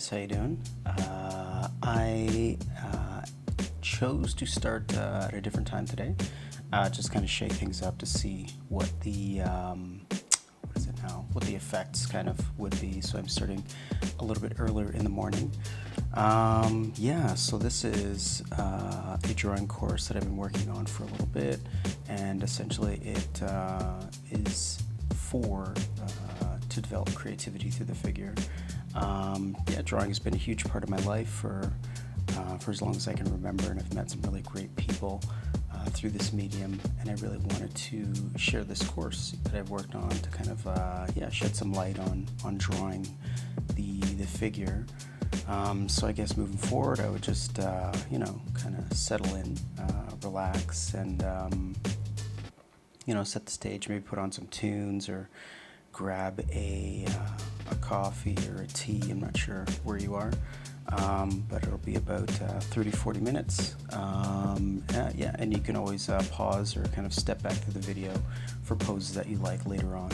guys, how you doing? I chose to start at a different time today, just kind of shake things up to see what the what is it now? What the effects kind of would be. So I'm starting a little bit earlier in the morning. Yeah, so this is a drawing course that I've been working on for a little bit, and essentially it is for to develop creativity through the figure. Yeah, drawing has been a huge part of my life for as long as I can remember, and I've met some really great people through this medium, and I really wanted to share this course that I've worked on to kind of shed some light on drawing the figure. So I guess moving forward, I would just kind of settle in, relax, and set the stage. Maybe put on some tunes or grab a coffee or a tea. I'm not sure where you are, but it'll be about 30-40 minutes. And you can always pause or kind of step back to the video for poses that you like later on.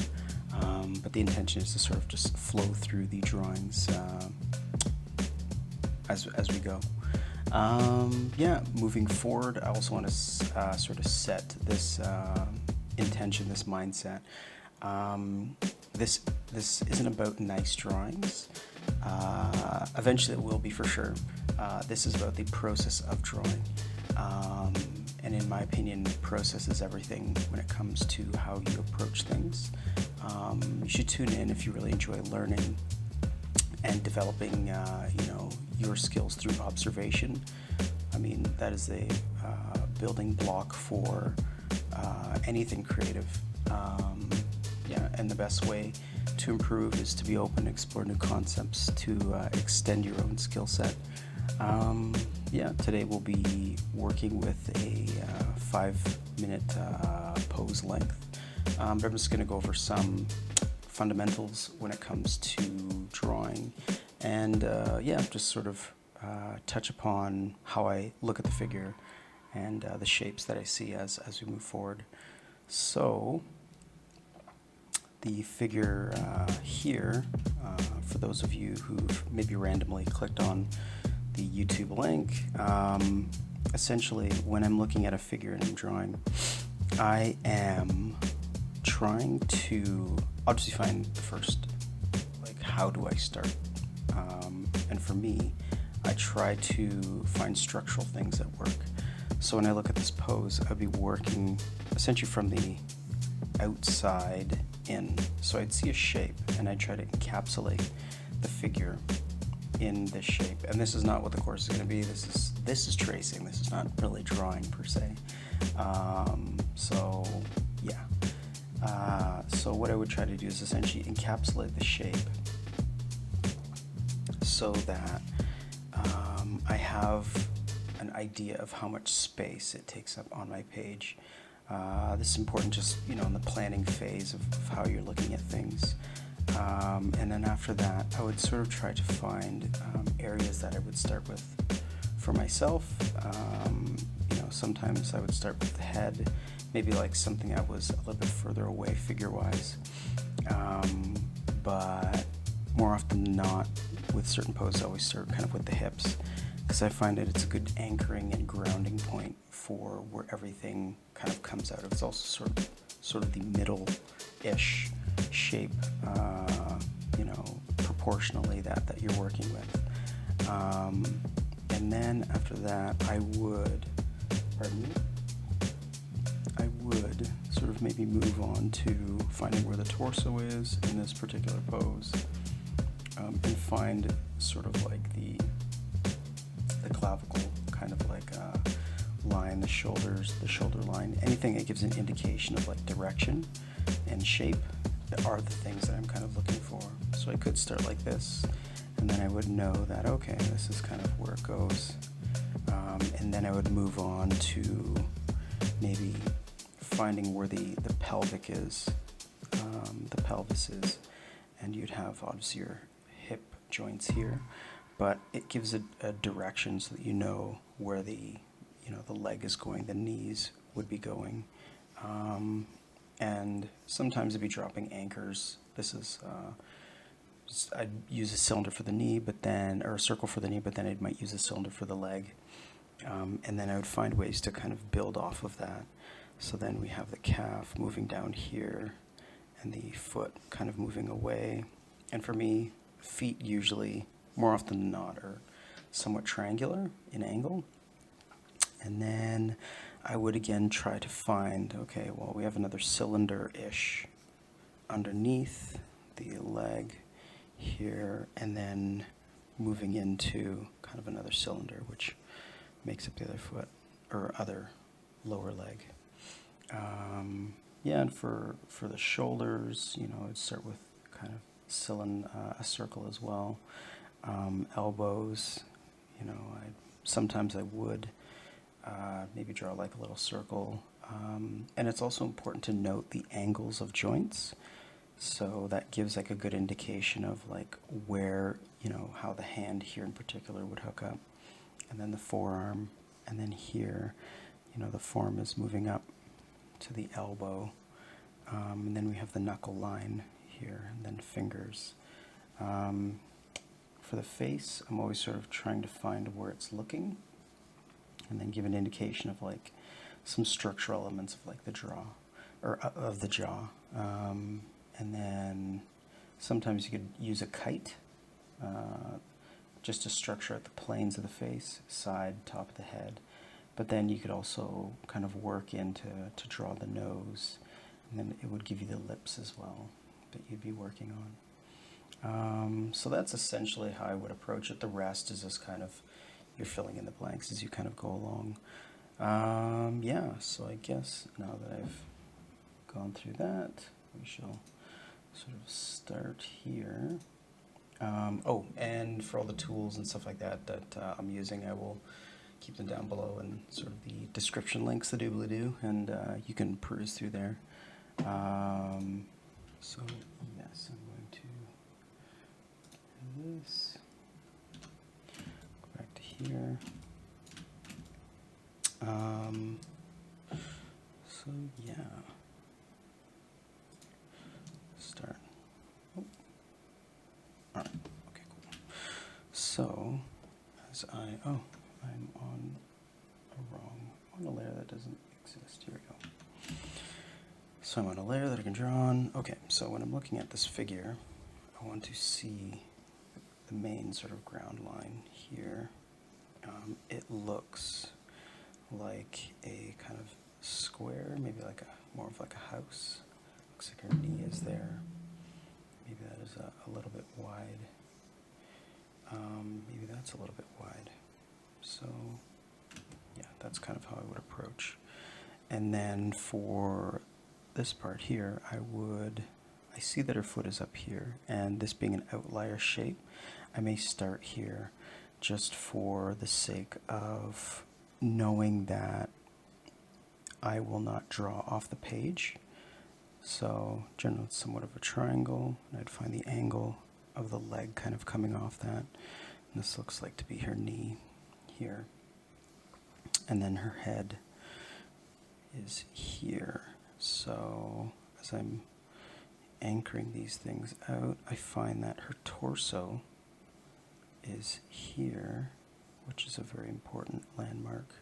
But the intention is to sort of just flow through the drawings as we go. Moving forward, I also want to sort of set this intention, this mindset. This isn't about nice drawings. Eventually it will be, for sure. This is about the process of drawing. And in my opinion, the process is everything when it comes to how you approach things. You should tune in if you really enjoy learning and developing your skills through observation. I mean, that is a building block for anything creative. And the best way to improve is to be open, explore new concepts, to extend your own skill set. Today we'll be working with a 5-minute pose length, but I'm just going to go over some fundamentals when it comes to drawing, and just sort of touch upon how I look at the figure and the shapes that I see as we move forward. So the figure here, for those of you who've maybe randomly clicked on the YouTube link, essentially when I'm looking at a figure and I'm drawing, I am trying to obviously find the first, how do I start? And for me, I try to find structural things that work. So when I look at this pose, I'd be working essentially from the outside in. So I'd see a shape and I'd try to encapsulate the figure in this shape. And this is not what the course is going to be. This is tracing. This is not really drawing per se. So what I would try to do is essentially encapsulate the shape so that I have an idea of how much space it takes up on my page. This is important just, in the planning phase of how you're looking at things. And then after that, I would sort of try to find areas that I would start with for myself. Sometimes I would start with the head, maybe something that was a little bit further away figure-wise. But more often than not, with certain poses, I always start kind of with the hips, because I find that it's a good anchoring and grounding point for where everything kind of comes out of. It's also sort of the middle-ish shape, proportionally that you're working with. And then after that, I would sort of maybe move on to finding where the torso is in this particular pose, and find sort of the clavicle kind of line, the shoulders, the shoulder line, anything that gives an indication of direction and shape are the things that I'm kind of looking for. So I could start like this, and then I would know that, okay, this is kind of where it goes. And then I would move on to maybe finding where the pelvic is, the pelvis is, and you'd have obviously your hip joints here, but it gives a direction so that you know where the leg is going, the knees would be going. And sometimes it'd be dropping anchors. This is I'd use a cylinder for the knee, but then, or a circle for the knee, but then I might use a cylinder for the leg. And then I would find ways to kind of build off of that. So then we have the calf moving down here and the foot kind of moving away. And for me, feet usually, more often than not, are somewhat triangular in angle. And then I would again try to find, okay, well, we have another cylinder-ish underneath the leg here, and then moving into kind of another cylinder, which makes up the other foot, or other lower leg. Yeah, and for the shoulders, you know, I'd start with kind of a circle as well. Elbows, you know, sometimes I would maybe draw like a little circle. And it's also important to note the angles of joints. So that gives like a good indication of like where, you know, how the hand here in particular would hook up. And then the forearm, and then here, you know, the forearm is moving up to the elbow. And then we have the knuckle line here, and then fingers. For the face, I'm always sort of trying to find where it's looking, and then give an indication of like some structural elements of like the jaw, or of the jaw. And then sometimes you could use a kite, just to structure out the planes of the face, side, top of the head. But then you could also kind of work to draw the nose, and then it would give you the lips as well that you'd be working on. So that's essentially how I would approach it. The rest is just kind of, you're filling in the blanks as you kind of go along. Yeah, so I guess now that I've gone through that, we shall sort of start here. Oh, and for all the tools and stuff like that I'm using, I will keep them down below in sort of the description links, the doobly-doo, and you can peruse through there. So yes, I'm going to do this. Go back to here. So yeah, start. Oh. All right. Okay, cool. So as I'm on a layer that doesn't exist. Here we go. So I'm on a layer that I can draw on. Okay, so when I'm looking at this figure, I want to see the main sort of ground line here. It looks like a kind of square, maybe like more of like a house. Looks like her knee is there. Maybe that is a little bit wide. Maybe that's a little bit wide. So yeah, that's kind of how I would approach. And then for this part here, I see that her foot is up here, and this being an outlier shape, I may start here just for the sake of knowing that I will not draw off the page. So generally it's somewhat of a triangle, and I'd find the angle of the leg kind of coming off that. And this looks like to be her knee here. And then her head is here. So as I'm anchoring these things out, I find that her torso is here, which is a very important landmark.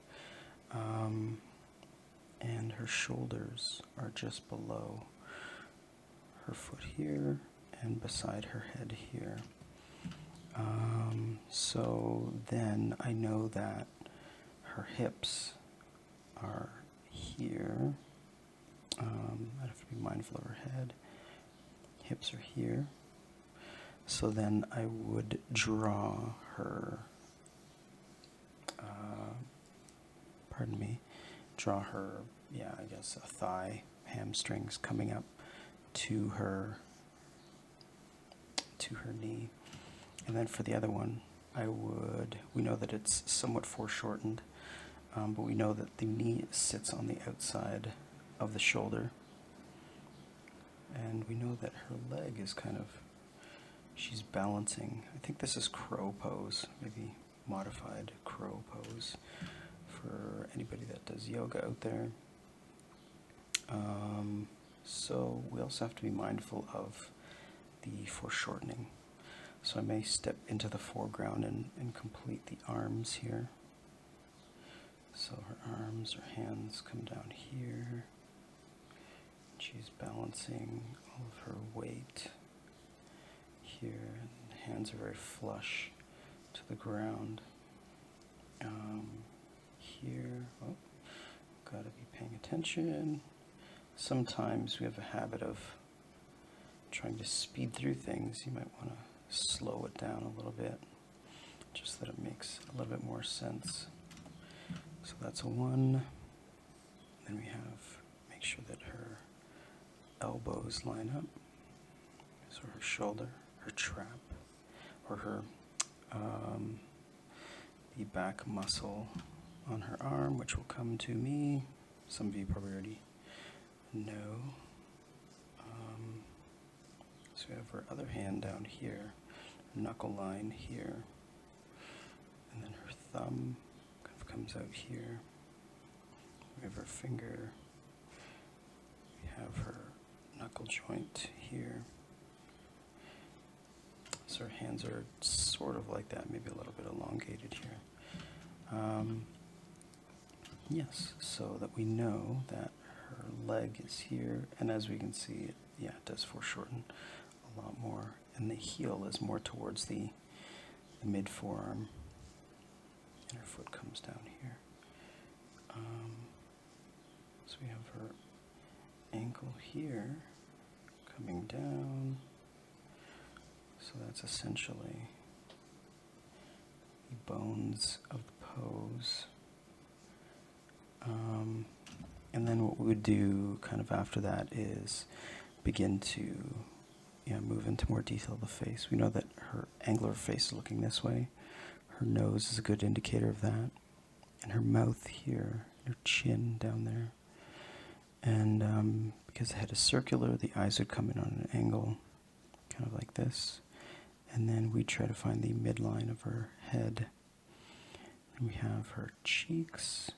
And her shoulders are just below her foot here and beside her head here. So then I know that her hips are here. I'd have to be mindful of her head. Hips are here. So then I would draw her, yeah, I guess a thigh, hamstrings coming up to her knee. And then for the other one, we know that it's somewhat foreshortened, but we know that the knee sits on the outside of the shoulder. And we know that her leg is she's balancing. I think this is crow pose, maybe modified crow pose for anybody that does yoga out there. So we also have to be mindful of the foreshortening. So I may step into the foreground and complete the arms here. So her arms, her hands come down here. She's balancing all of her weight here. The hands are very flush to the ground. Here, oh, gotta be paying attention. Sometimes we have a habit of trying to speed through things. You might want to slow it down a little bit, just that it makes a little bit more sense. So that's a 1. Then we have, make sure that her elbows line up. So her shoulder, her trap, or her the back muscle on her arm, which will come to me. Some of you probably already know. So we have her other hand down here, knuckle line here, and then her thumb kind of comes out here. We have her finger, we have her knuckle joint here. So her hands are sort of like that, maybe a little bit elongated here. Yes, so that we know that her leg is here, and as we can see, it does foreshorten a lot more, and the heel is more towards the mid forearm, and her foot comes down here. So we have her ankle here coming down, so that's essentially the bones of the pose. And then what we would do kind of after that is begin to move into more detail of the face. We know that her angular face is looking this way. Her nose is a good indicator of that. And her mouth here, her chin down there. And because the head is circular, the eyes would come in on an angle, kind of like this. And then we try to find the midline of her head. And we have her cheeks,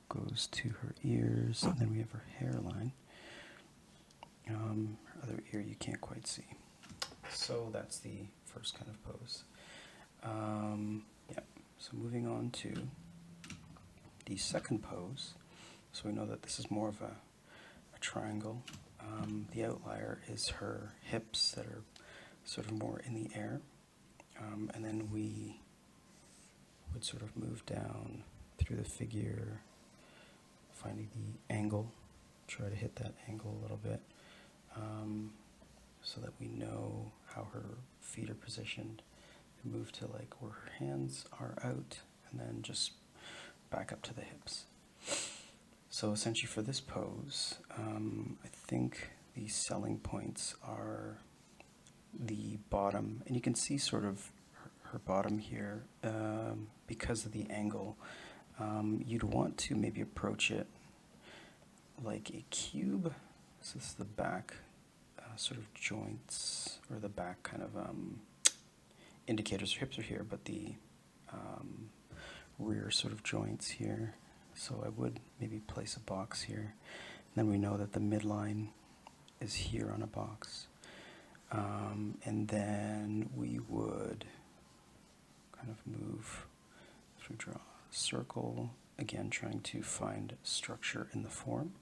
goes to her ears, and then we have her hairline. Her other ear you can't quite see. So that's the first kind of pose. So moving on to the second pose. So we know that this is more of a triangle. The outlier is her hips that are sort of more in the air. And then we would sort of move down through the figure, finding the angle, try to hit that angle a little bit, so that we know how her feet are positioned, and move to like where her hands are out, and then just back up to the hips. So essentially for this pose, I think the selling points are the bottom, and you can see sort of her bottom here, because of the angle. You'd want to maybe approach it like a cube. So this is the back sort of joints, or the back kind of indicators. Her hips are here, but the rear sort of joints here. So I would maybe place a box here. And then we know that the midline is here on a box. And then we would kind of move through, draw a circle, again trying to find structure in the form.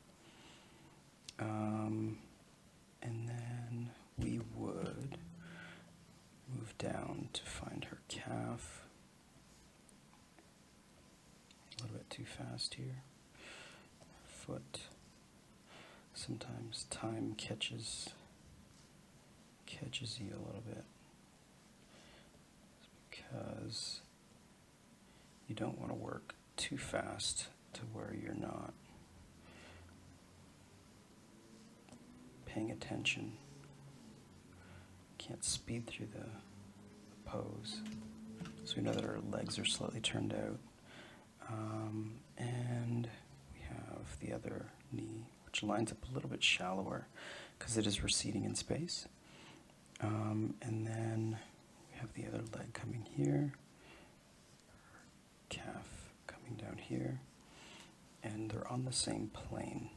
And then we would move down to find her calf. A little bit too fast here. Foot. Sometimes time catches you a little bit. It's because you don't want to work too fast to where you're not paying attention. Can't speed through the pose. So we know that our legs are slightly turned out. And we have the other knee, which lines up a little bit shallower because it is receding in space. And then we have the other leg coming here, calf coming down here, and they're on the same plane.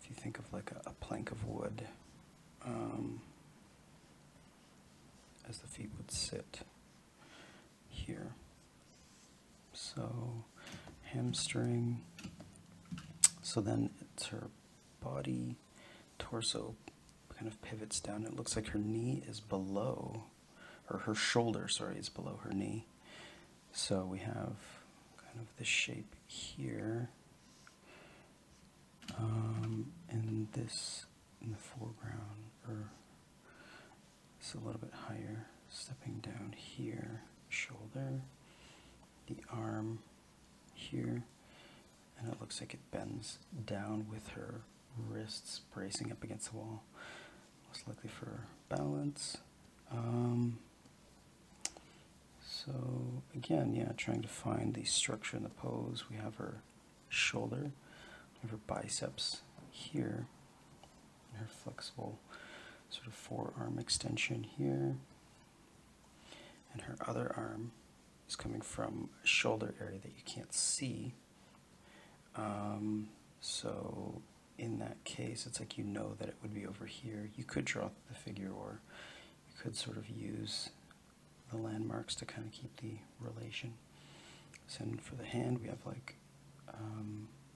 If you think of like a plank of wood, as the feet sit here. So hamstring, so then it's her body, torso kind of pivots down. It looks like her knee is below, or her shoulder, sorry, is below her knee. So we have kind of this shape here, and this in the foreground, or it's a little bit higher, stepping down here, shoulder, the arm here, and it looks like it bends down with her wrists bracing up against the wall, most likely for balance. So again, yeah, trying to find the structure in the pose. We have her shoulder, we have her biceps here, and her flexible sort of forearm extension here, and her other arm is coming from a shoulder area that you can't see. So in that case, it's like you know that it would be over here. You could draw the figure, or you could sort of use the landmarks to kind of keep the relation. So for the hand, we have like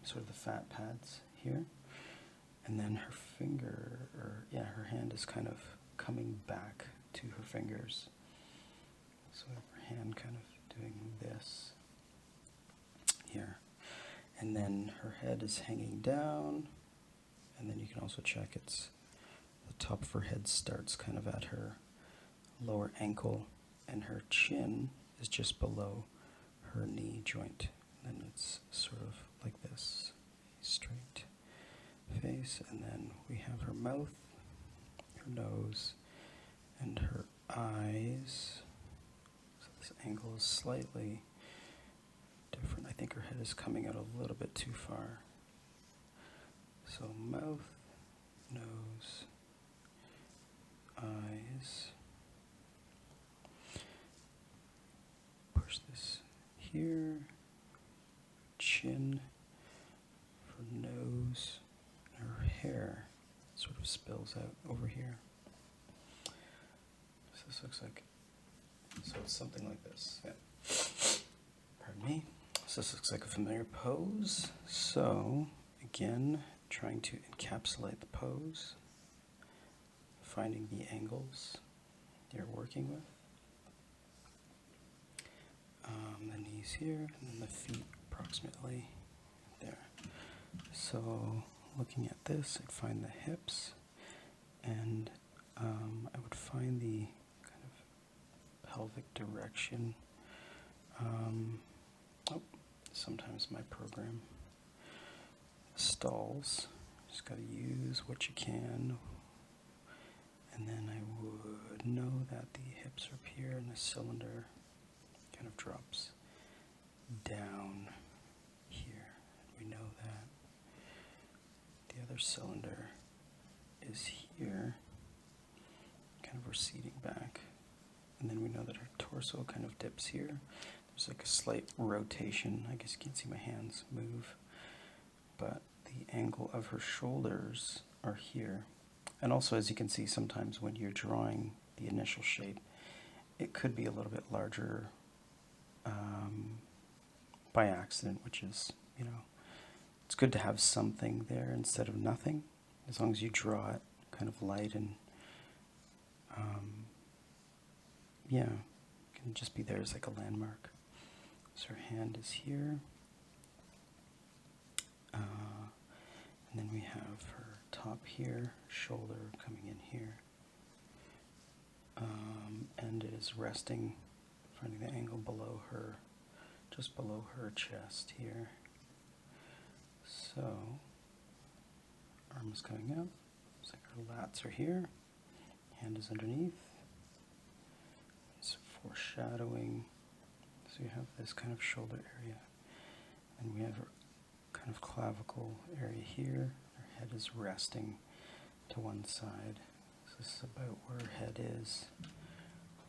sort of the fat pads here, and then her finger, or yeah, her hand is kind of coming back to her fingers. So we have her hand kind of doing this here. And then her head is hanging down, and then you can also check it's the top of her head starts kind of at her lower ankle, and her chin is just below her knee joint. And then it's sort of like this, straight face, and then we have her mouth, her nose, and her eyes. So this angle is slightly different. I think her head is coming out a little bit too far. So mouth, nose, eyes. Push this here. Chin for nose. And her hair sort of spills out over here. So this looks like, so it's something like this. Yeah. Pardon me. So this looks like a familiar pose. So again, trying to encapsulate the pose, finding the angles you're working with. The knees here, and then the feet approximately there. So looking at this, I'd find the hips, and I would find the kind of pelvic direction. Sometimes my program stalls. Just got to use what you can. And then I would know that the hips are up here, and the cylinder kind of drops down here. We know that the other cylinder is here, kind of receding back. And then we know that her torso kind of dips here. There's like a slight rotation. I guess you can't see my hands move. But the angle of her shoulders are here. And also, as you can see, sometimes when you're drawing the initial shape, it could be a little bit larger by accident, which is, you know, it's good to have something there instead of nothing, as long as you draw it kind of light and, yeah, it can just be there as like a landmark. So her hand is here, and then we have her top here, shoulder coming in here, and it is resting, finding the angle below her, just below her chest here. So, arm is coming up, looks like her lats are here, hand is underneath, it's foreshadowing, so you have this kind of shoulder area, and we have her kind of clavicle area here, her head is resting to one side, so this is about where her head is,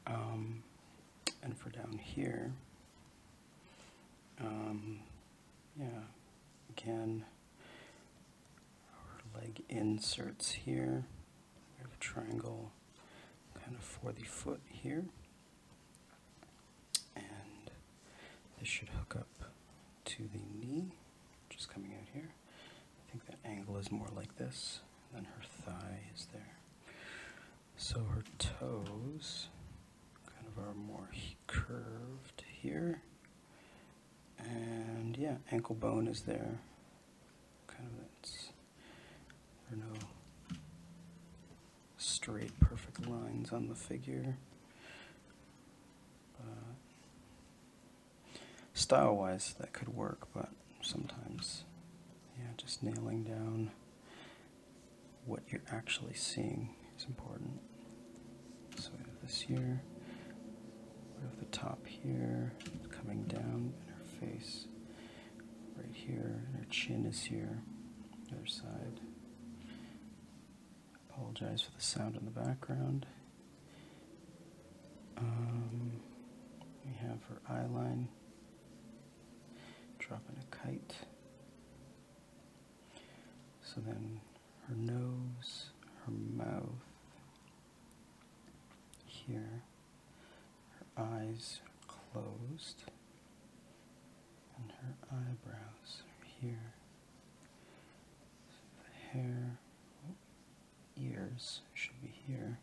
and for down here, yeah, again, our leg inserts here. We have a triangle kind of for the foot here. this should hook up to the knee, which is coming out here. I think that angle is more like this, and then her thigh is there. So her toes kind of are more curved here. And yeah, ankle bone is there. Kind of there are no straight perfect lines on the figure. Style-wise, that could work, but sometimes, yeah, just nailing down what you're actually seeing is important. So we have this here, we have the top here, coming down in her face, right here, and her chin is here, the other side. Apologize for the sound in the background. We have her eye line, dropping a kite. So then her nose, her mouth, here, her eyes are closed, and her eyebrows are here. So the hair, ears should be here.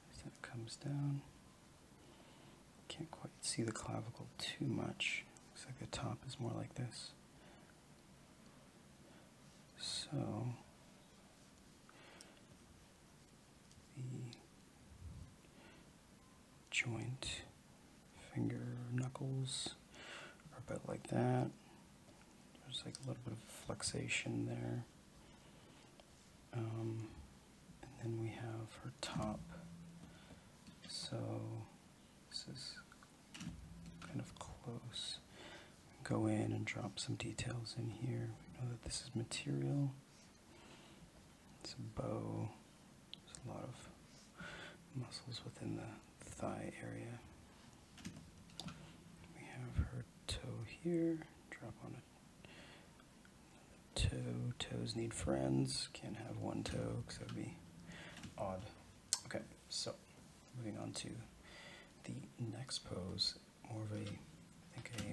As that comes down, can't quite see the clavicle too much. Looks like the top is more like this. So the joint, finger, knuckles are about like that. There's like a little bit of flexation there. And then we have her top. So this is kind of close. Go in and drop some details in here. We know that this is material. It's a bow. There's a lot of muscles within the thigh area. We have her toe here. Drop on it. Toe. Toes need friends. Can't have one toe because that would be odd. Okay, so moving on to the next pose. More of a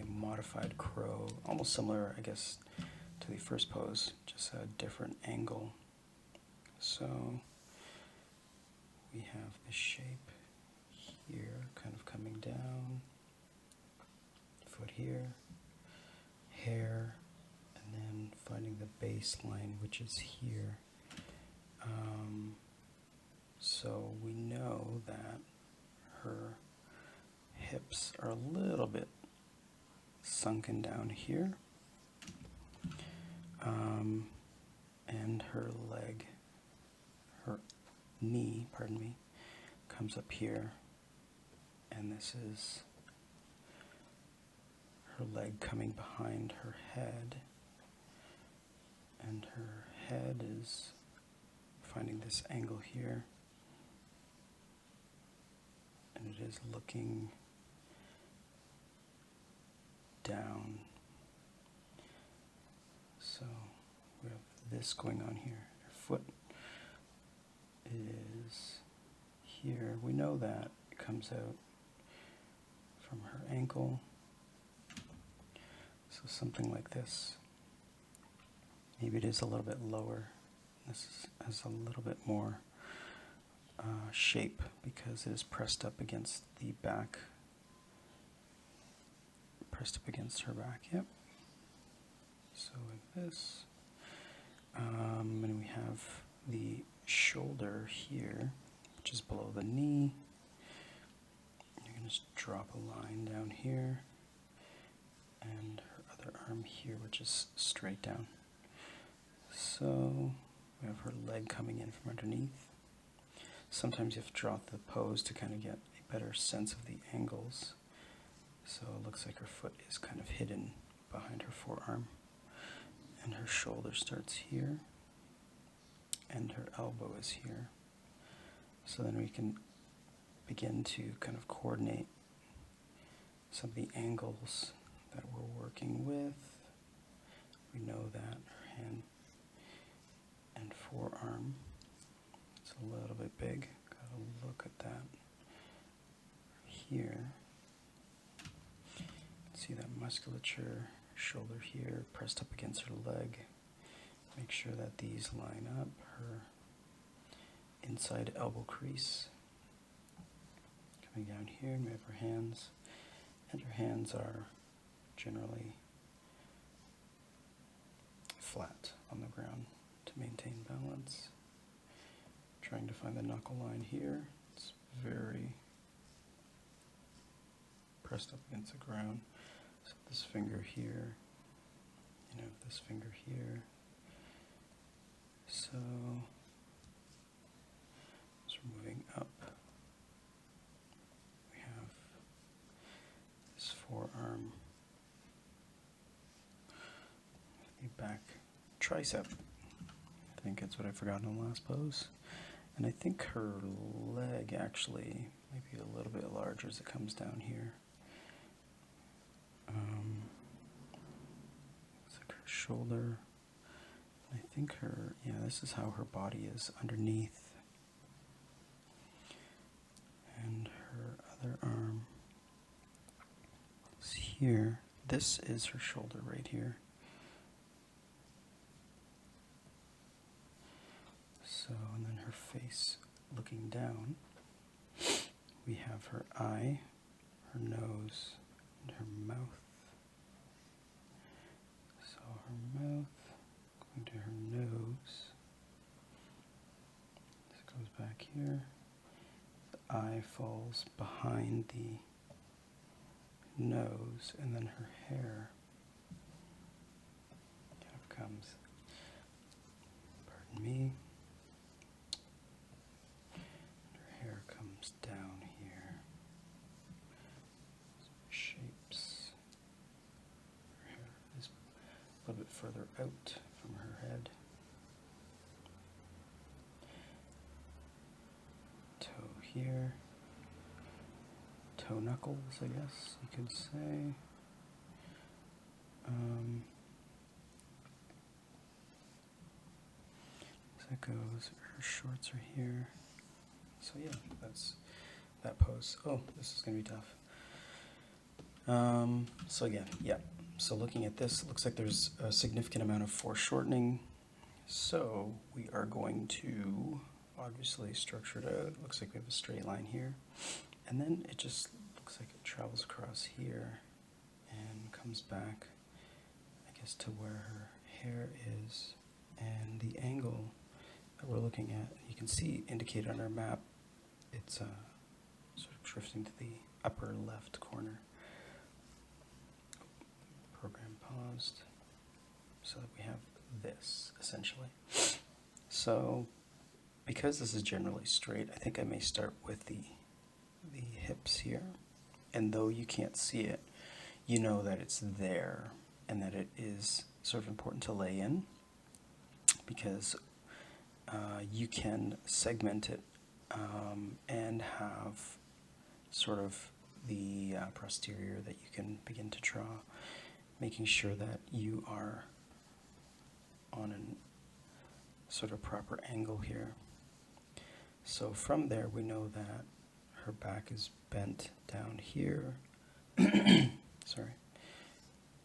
modified crow, almost similar, I guess, to the first pose, just a different angle. So we have the shape here, kind of coming down, foot here, hair, and then finding the baseline, which is here. So we know that her hips are a little bit sunken down here, and her knee, comes up here, and this is her leg coming behind her head, and her head is finding this angle here, and it is looking down. So we have this going on here. Her foot is here. We know that it comes out from her ankle. So something like this. Maybe it is a little bit lower. This has a little bit more shape because it is pressed up against the back. Pressed up against her back, yep. So like this. And we have the shoulder here, which is below the knee. You're going to just drop a line down here. And her other arm here, which is straight down. So we have her leg coming in from underneath. Sometimes you have to draw the pose to kind of get a better sense of the angles. So it looks like her foot is kind of hidden behind her forearm. And her shoulder starts here. And her elbow is here. So then we can begin to kind of coordinate some of the angles that we're working with. We know that her hand and forearm, it's a little bit big. Gotta look at that here. See that musculature, shoulder here, pressed up against her leg. Make sure that these line up. Her inside elbow crease. Coming down here, and we have her hands. And her hands are generally flat on the ground to maintain balance. Trying to find the knuckle line here. It's very pressed up against the ground. So this finger here, this finger here. So as we're moving up, we have this forearm, the back tricep. I think that's what I forgot in the last pose. And I think her leg actually might be a little bit larger as it comes down here. Looks like her shoulder. I think this is how her body is underneath. And her other arm is here. This is her shoulder right here. So, and then her face looking down. We have her eye, her nose, and her mouth. So her mouth, going to her nose. This goes back here. The eye falls behind the nose, and then her hair kind of comes, pardon me, her hair comes down here. Some shapes. Her hair is a little bit further out from her head. Toe here. Toe knuckles, I guess you could say. As that goes, her shorts are here. So yeah, that's that pose. Oh, this is going to be tough. So again, yeah. So looking at this, it looks like there's a significant amount of foreshortening. So we are going to obviously structure it out. It looks like we have a straight line here. And then it just looks like it travels across here and comes back, I guess, to where her hair is. And the angle that we're looking at, you can see indicated on our map, it's sort of drifting to the upper left corner. Program paused, so that we have this, essentially. So, because this is generally straight, I think I may start with the hips here. And though you can't see it, you know that it's there and that it is sort of important to lay in, because you can segment it and have sort of the posterior that you can begin to draw, making sure that you are on a sort of proper angle here. So from there we know that her back is bent down here, sorry,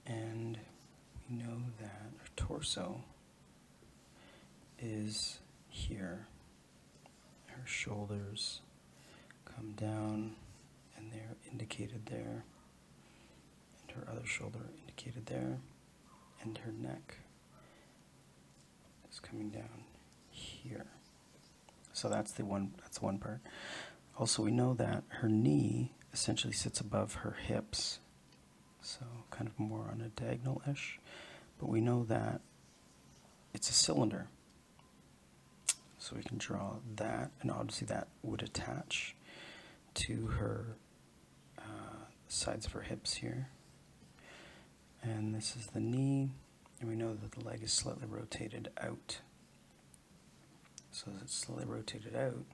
and we know that her torso is here. Her shoulders come down and they're indicated there, and her other shoulder indicated there, and her neck is coming down here. So that's one part. Also, we know that her knee essentially sits above her hips, so kind of more on a diagonal-ish, but we know that it's a cylinder. So we can draw that, and obviously that would attach to her sides of her hips here. And this is the knee, and we know that the leg is slightly rotated out. So as it's slightly rotated out,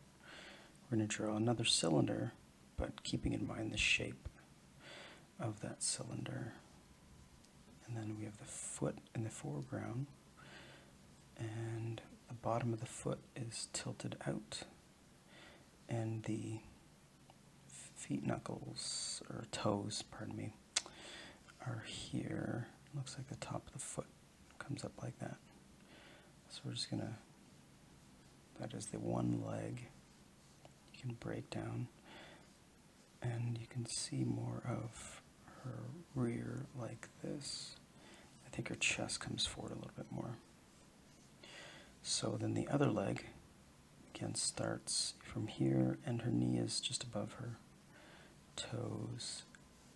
we're going to draw another cylinder, but keeping in mind the shape of that cylinder. And then we have the foot in the foreground, and the bottom of the foot is tilted out, and the feet knuckles, or toes, pardon me, are here. Looks like the top of the foot comes up like that. So we're just gonna, that is the one leg. You can break down and you can see more of her rear like this. I think her chest comes forward a little bit more. So then the other leg, again, starts from here and her knee is just above her toes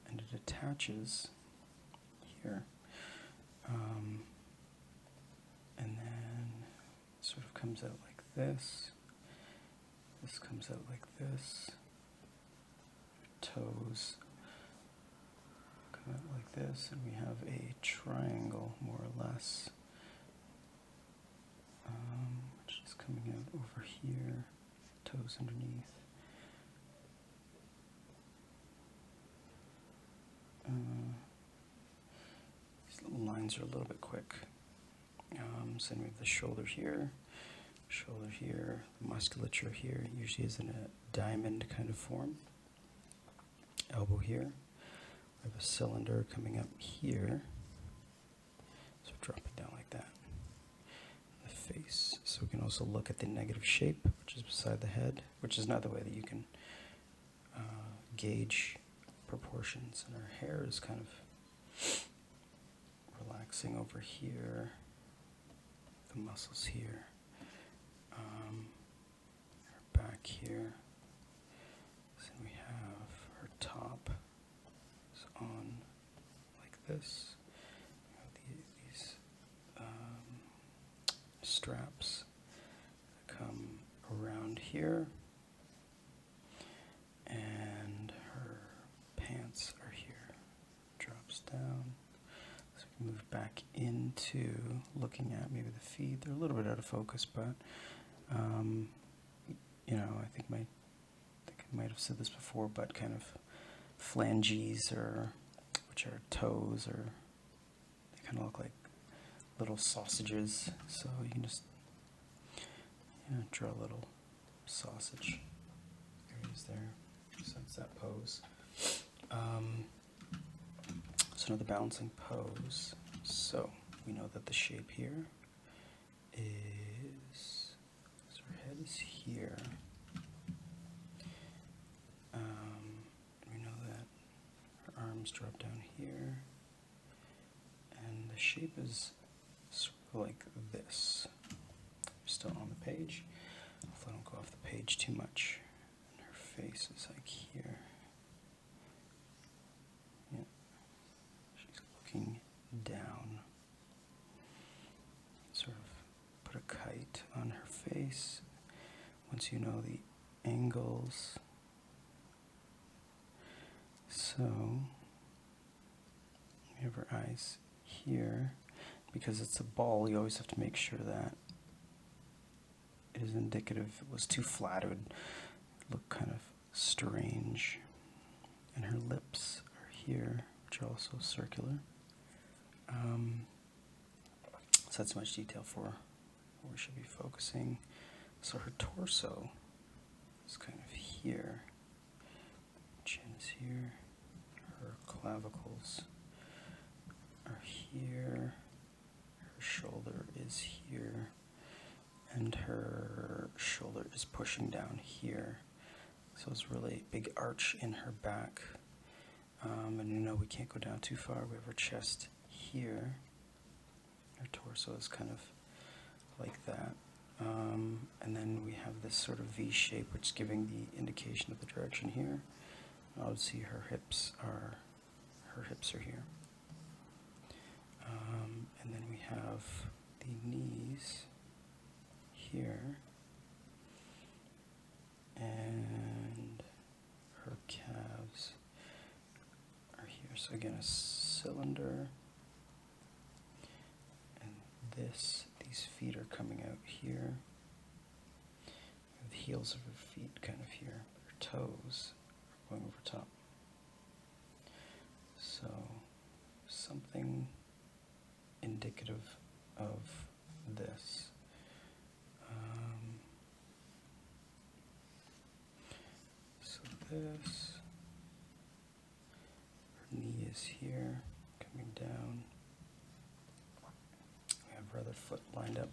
and it attaches here. And then it sort of comes out like this. This comes out like this. Toes come out like this, and we have a triangle, more or less, which is coming out over here, toes underneath. These little lines are a little bit quick. So then we have the shoulder here, the musculature here, usually is in a diamond kind of form. Elbow here. We have a cylinder coming up here. So drop it down like that. The face. So we can also look at the negative shape, which is beside the head, which is another way that you can gauge proportions. And her hair is kind of relaxing over here. The muscles here. Her back here. So we have her top is on like this. We have these straps that come around here, and her pants are here. Drops down. So we can move back into looking at maybe the feet. They're a little bit out of focus, but you know, I think I might have said this before, but kind of phalanges, or which are toes, or they kind of look like little sausages. So you can just draw a little sausage. There it is there. So that's that pose. So now the balancing pose. So we know that the shape here is, so her head is here. We know that her arms drop down here, and the shape is sort of like this. We're still on the page. Hopefully I don't go off the page too much. And her face is like here. Yeah. She's looking down. Sort of put a kite on her face. Once you know the angles. So we have her eyes here. Because it's a ball, you always have to make sure that it is indicative. If it was too flat, it would look kind of strange. And her lips are here, which are also circular. So that's much detail for where we should be focusing. So her torso is kind of here. Chin is here. Her clavicles are here. Her shoulder is here. And her shoulder is pushing down here. So it's really a big arch in her back. And you know we can't go down too far. We have her chest here. Her torso is kind of like that. And then we have this sort of V shape, which is giving the indication of the direction here. Obviously her hips are here. And then we have the knees here. And her calves are here. So again, a cylinder. And these feet are coming out here. The heels of her feet kind of here. Her toes are going over top. So something indicative of this. So this, her knee is here, foot lined up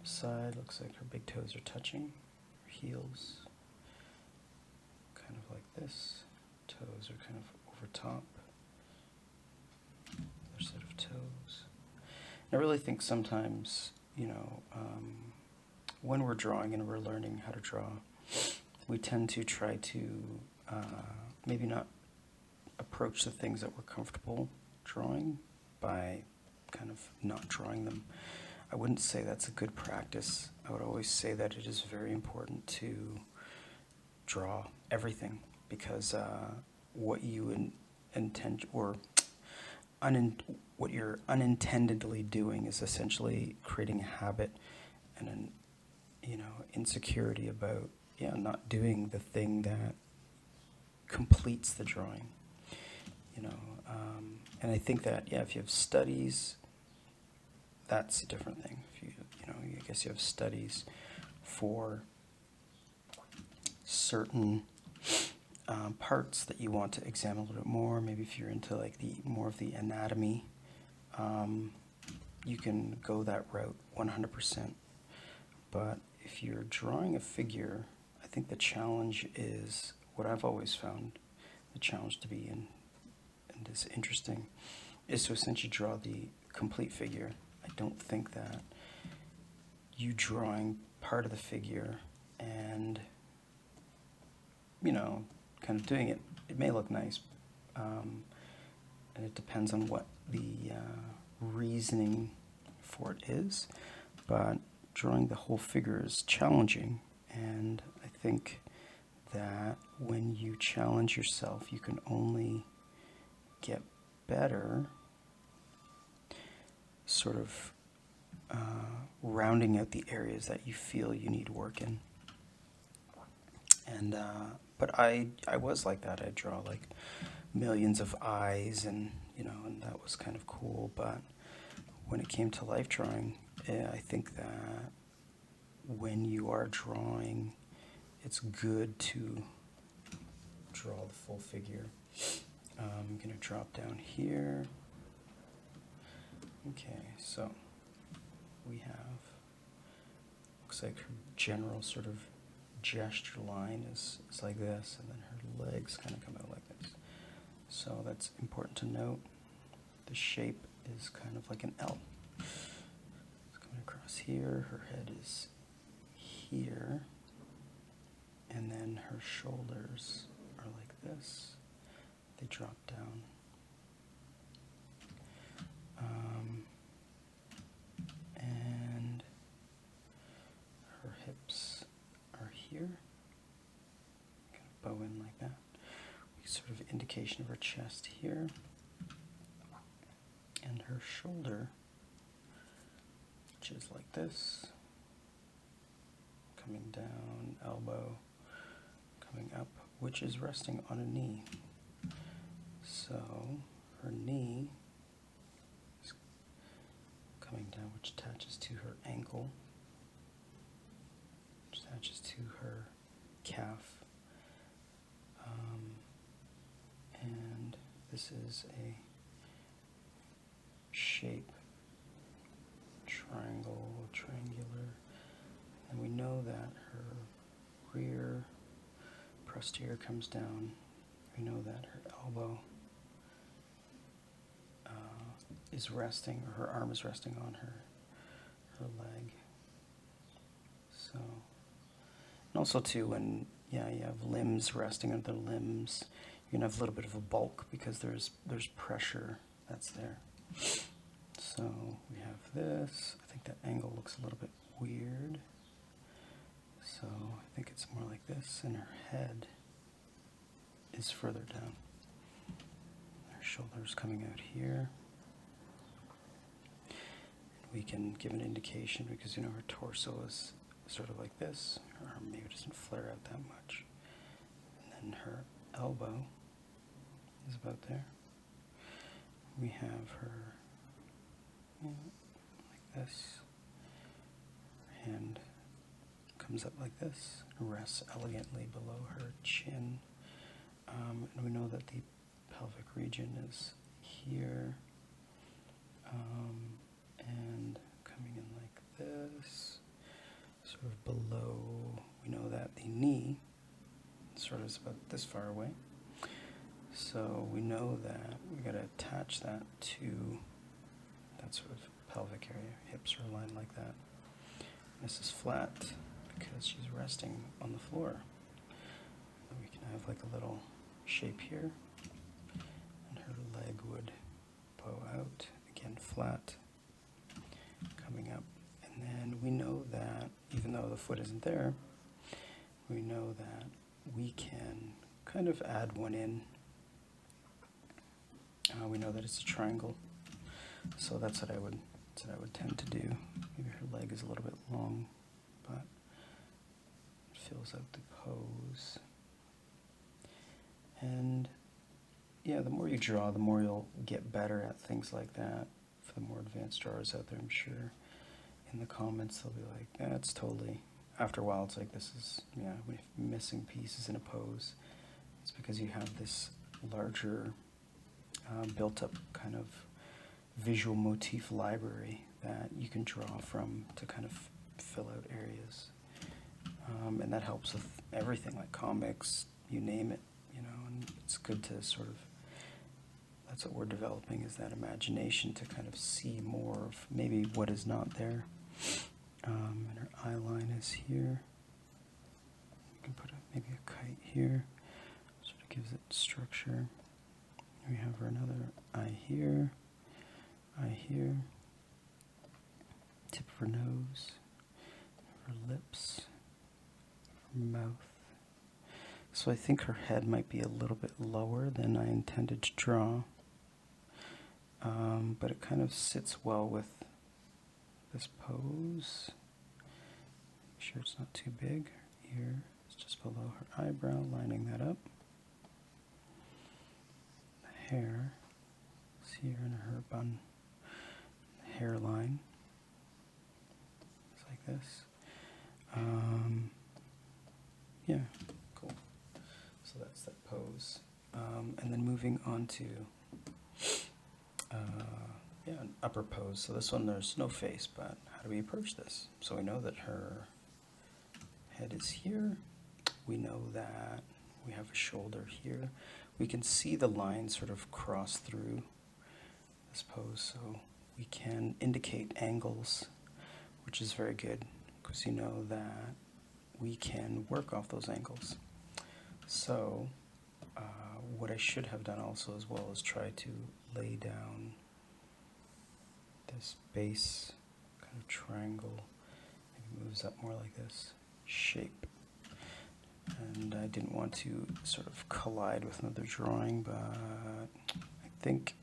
side. Looks like her big toes are touching. Her heels kind of like this. Toes are kind of over top. Other set of toes. And I really think sometimes, when we're drawing and we're learning how to draw, we tend to try to maybe not approach the things that we're comfortable drawing by kind of not drawing them. I wouldn't say that's a good practice. I would always say that it is very important to draw everything, because what you intend or what you're unintendedly doing is essentially creating a habit and an insecurity about not doing the thing that completes the drawing. And I think that if you have studies, that's a different thing. If I guess you have studies for certain parts that you want to examine a little bit more. Maybe if you're into like more of the anatomy, you can go that route 100%. But if you're drawing a figure, I think the challenge is what I've always found the challenge to be, and is interesting, is to essentially draw the complete figure. I don't think that you drawing part of the figure and kind of doing it, it may look nice, and it depends on what the reasoning for it is, but drawing the whole figure is challenging. And I think that when you challenge yourself, you can only get better sort of rounding out the areas that you feel you need work in. And but I was like that. I'd draw like millions of eyes, and and that was kind of cool. But when it came to life drawing, I think that when you are drawing, it's good to draw the full figure. I'm going to drop down here. Okay, so we have, looks like her general sort of gesture line is like this, and then her legs kind of come out like this. So that's important to note. The shape is kind of like an L. It's coming across here. Her head is here, and then her shoulders are like this. They drop down. And her hips are here. Kind of bow in like that. Sort of indication of her chest here. And her shoulder, which is like this. Coming down, elbow, coming up, which is resting on a knee. So her knee is coming down, which attaches to her ankle, which attaches to her calf. And this is a shape, triangle, triangular. And we know that her rear posterior comes down. We know that her elbow is resting, or her arm is resting on her leg. So, and also too, when you have limbs resting on their limbs, you're gonna have a little bit of a bulk because there's pressure that's there. So we have this. I think that angle looks a little bit weird. So I think it's more like this, and her head is further down. Her shoulders coming out here. And we can give an indication because her torso is sort of like this. Her arm maybe doesn't flare out that much. And then her elbow is about there. We have her like this. Her hand comes up like this, rests elegantly below her chin. And we know that the pelvic region is here, and coming in like sort of below, we know that the knee sort of is about this far away. So we know that we got to attach that to that sort of pelvic area. Hips are aligned like that. This is flat because she's resting on the floor. And we can have like a little shape here, and her leg would bow out, again flat, coming up. And then we know that even though the foot isn't there, we know that we can kind of add one in. We know that it's a triangle, so that's what I would tend to do. Maybe her leg is a little bit long, but it fills out the pose. And yeah, the more you draw, the more you'll get better at things like that. For the more advanced drawers out there, I'm sure in the comments they'll be like, that's totally, after a while it's like, this is, yeah, when you're missing pieces in a pose, it's because you have this larger built up kind of visual motif library that you can draw from to kind of fill out areas. And that helps with everything, like comics, you name it, you know, and it's good to sort of, that's what we're developing, is that imagination to kind of see more of maybe what is not there. And her eye line is here. You can put maybe a kite here, sort of gives it structure. We have her another eye here, tip of her nose, her lips, her mouth. So I think her head might be a little bit lower than I intended to draw, but it kind of sits well with this pose. Make sure it's not too big. Her ear is just below her eyebrow, lining that up. Hair is here in her bun. The hairline is like this. Yeah, cool. So that's that pose. And then moving on to an upper pose. So this one, there's no face, but how do we approach this? So we know that her head is here. We know that we have a shoulder here. We can see the line sort of cross through this pose, so we can indicate angles, which is very good because you know that we can work off those angles. So what I should have done also as well is try to lay down this base kind of triangle. Maybe moves up more like this shape. And I didn't want to sort of collide with another drawing, but I think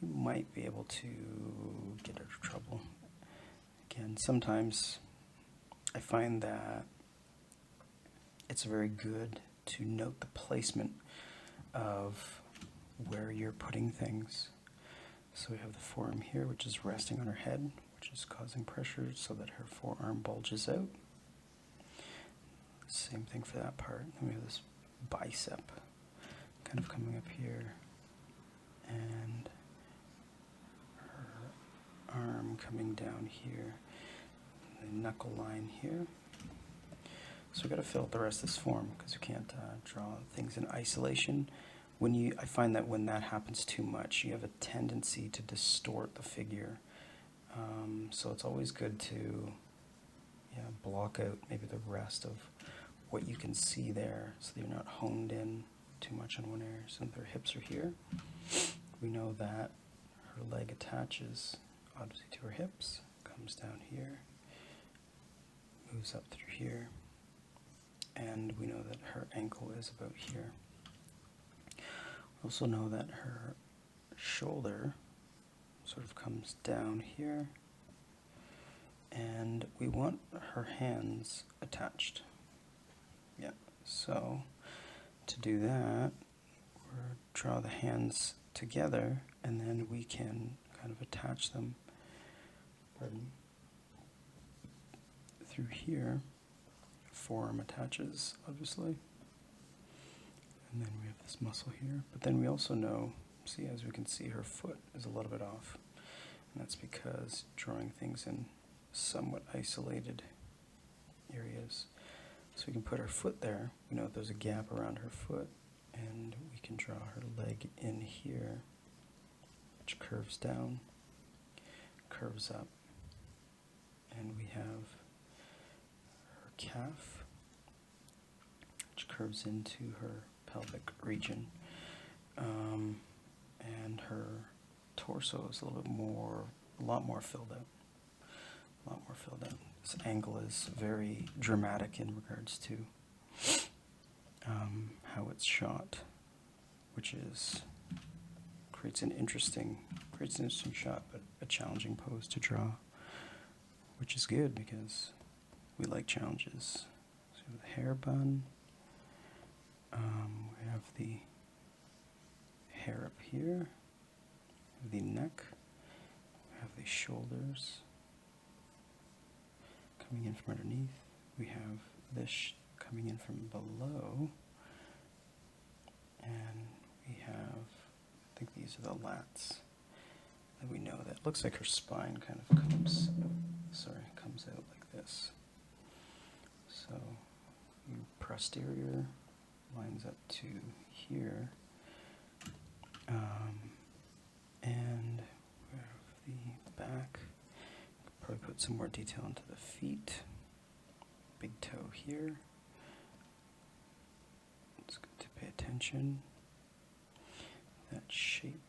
we might be able to get out of trouble. Again, sometimes I find that it's very good to note the placement of where you're putting things. So we have the forearm here, which is resting on her head, which is causing pressure so that her forearm bulges out. Same thing for that part. Then we have this bicep kind of coming up here, and her arm coming down here, the knuckle line here. So we've got to fill out the rest of this form because you can't draw things in isolation. I find that when that happens too much, you have a tendency to distort the figure. So it's always good to block out maybe the rest of what you can see there so that you're not honed in too much on one area. So their hips are here. We know that her leg attaches obviously to her hips, comes down here, moves up through here, and we know that her ankle is about here. We also know that her shoulder sort of comes down here, and we want her hands attached. Yeah, so to do that, we'll draw the hands together, and then we can kind of attach them through here. Forearm attaches, obviously. And then we have this muscle here. But then we also know, see, as we can see, her foot is a little bit off. And that's because drawing things in somewhat isolated areas. So we can put our foot there. We know there's a gap around her foot, and we can draw her leg in here, which curves down, curves up, and we have her calf, which curves into her pelvic region, and her torso is a lot more filled out. This angle is very dramatic in regards to how it's shot, which creates an interesting shot, but a challenging pose to draw, which is good because we like challenges. So the hair bun, we have the hair up here, the neck, we have the shoulders coming in from underneath, we have this coming in from below, and we have, I think these are the lats, and we know that looks like her spine kind of comes out like this. So posterior lines up to here, and we have the back. Probably put some more detail into the feet. Big toe here. It's good to pay attention. That shape.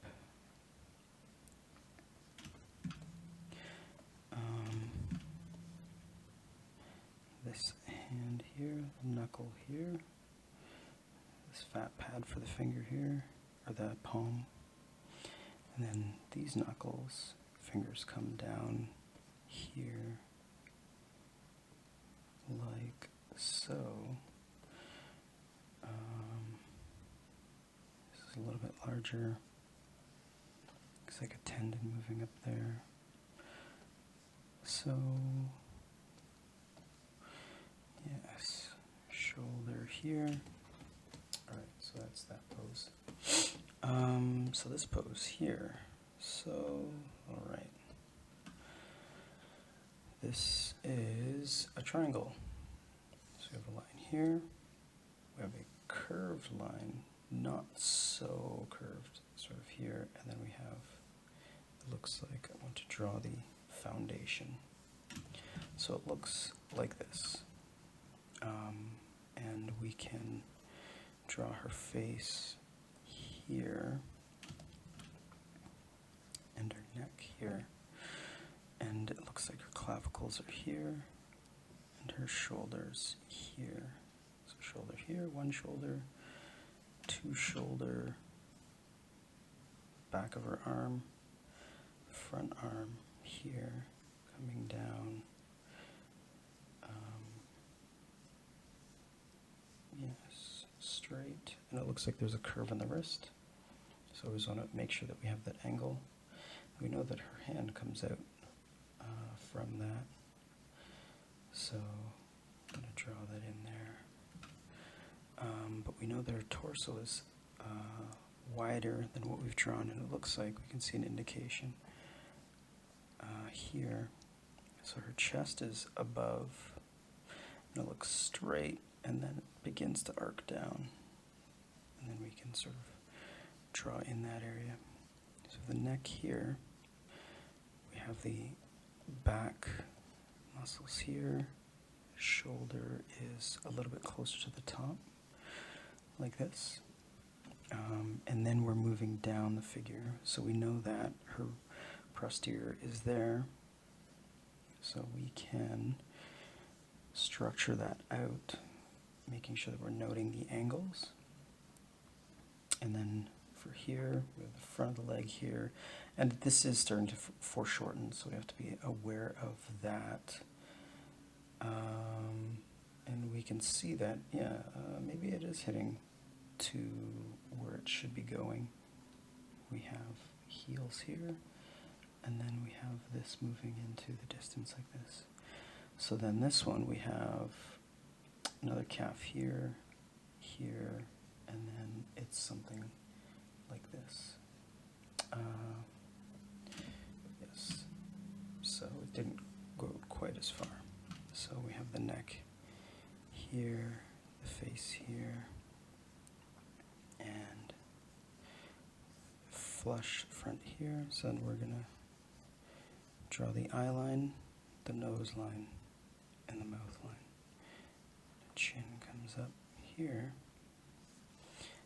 This hand here, the knuckle here. This fat pad for the finger here, or the palm. And then these knuckles, fingers come down here, like so. This is a little bit larger. Looks like a tendon moving up there. So, yes, shoulder here. Alright, so that's that pose. So this pose here. So, alright. This is a triangle. So we have a line here. We have a curved line, not so curved, sort of here. And then we have, it looks like I want to draw the foundation. So it looks like this. And we can draw her face here and her neck here. And it looks like her clavicles are here and her shoulders here. So shoulder here, one shoulder, two shoulder, back of her arm, front arm here, coming down. Yes, straight. And it looks like there's a curve in the wrist. So we always want to make sure that we have that angle. We know that her hand comes out from that. So I'm going to draw that in there. But we know that her torso is wider than what we've drawn, and it looks like we can see an indication here. So her chest is above, and it looks straight, and then it begins to arc down. And then we can sort of draw in that area. So the neck here, we have the back muscles here. Shoulder is a little bit closer to the top, like this. And then we're moving down the figure. So we know that her posterior is there. So we can structure that out, making sure that we're noting the angles. And then for here, we have the front of the leg here. And this is starting to foreshorten, so we have to be aware of that. And we can see that, maybe it is hitting to where it should be going. We have heels here, and then we have this moving into the distance like this. So then this one, we have another calf here, here, and then it's something like this. Yes, so it didn't go quite as far. So we have the neck here, the face here, and flush front here. So then we're gonna draw the eye line, the nose line, and the mouth line. The chin comes up here.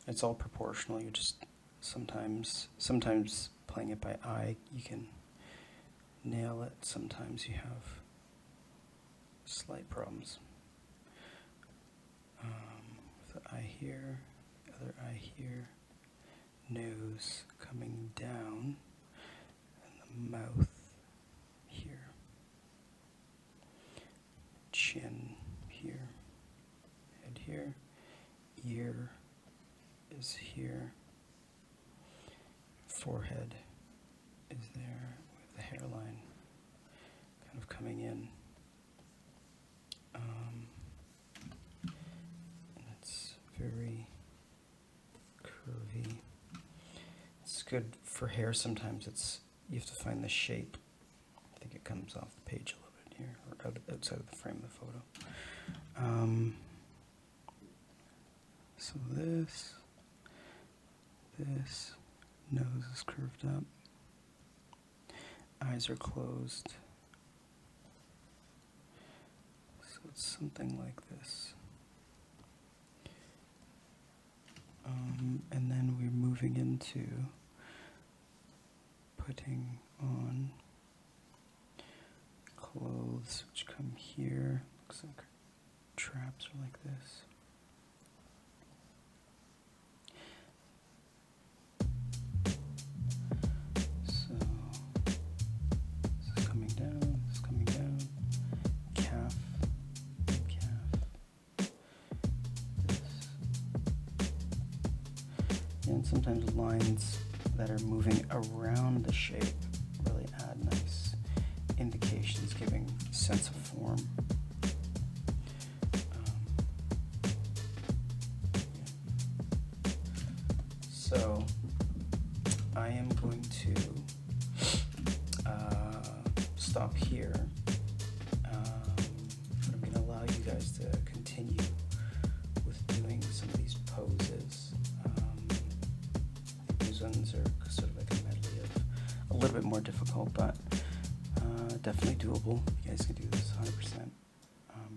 It's all proportional. You just sometimes playing it by eye, you can nail it. Sometimes you have slight problems. The eye here, the other eye here, nose coming down, and the mouth here, chin here, head here, ear is here, forehead is there with the hairline kind of coming in. And it's very curvy. It's good for hair. Sometimes you have to find the shape. I think it comes off the page a little bit here, or outside of the frame of the photo. So this nose is curved up. Eyes are closed. So it's something like this. And then we're moving into putting on clothes which come here. Looks like traps are like this. And sometimes lines that are moving around the shape really add nice indications, giving a sense of form. So I am going to stop here. But I'm going to allow you guys to continue with doing some of these poses. These ones are sort of like a medley of a little bit more difficult, but definitely doable. You guys can do this 100%.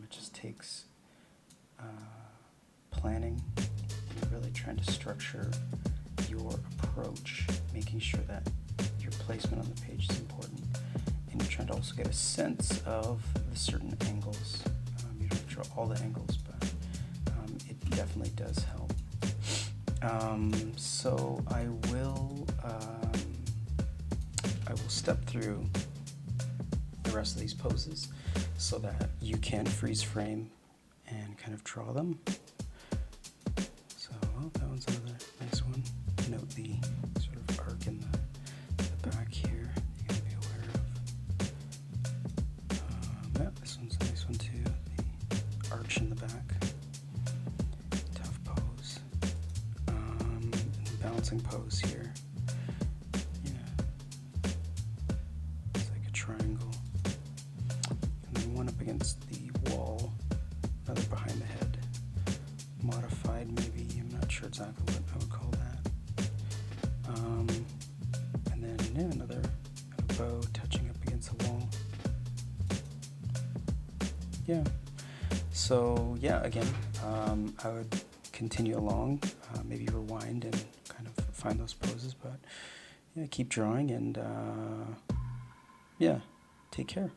It just takes planning and really trying to structure your approach, making sure that your placement on the page is important, and you're trying to also get a sense of the certain angles. You don't have to draw all the angles, but it definitely does help. So I will step through the rest of these poses so that you can freeze frame and kind of draw them. So that one's another nice one. Note the sort of arc in the back here. You gotta be aware of. Yeah, this one's a nice one too. The arch in the back. Tough pose. And balancing pose here. Yeah. It's like a triangle. And then one up against the wall. Another behind the head. Modified maybe. I'm not sure exactly what I would call that. And then another bow touching up against the wall. Yeah. So yeah, again, I would continue along, maybe rewind and kind of find those poses, but yeah, keep drawing and yeah, take care.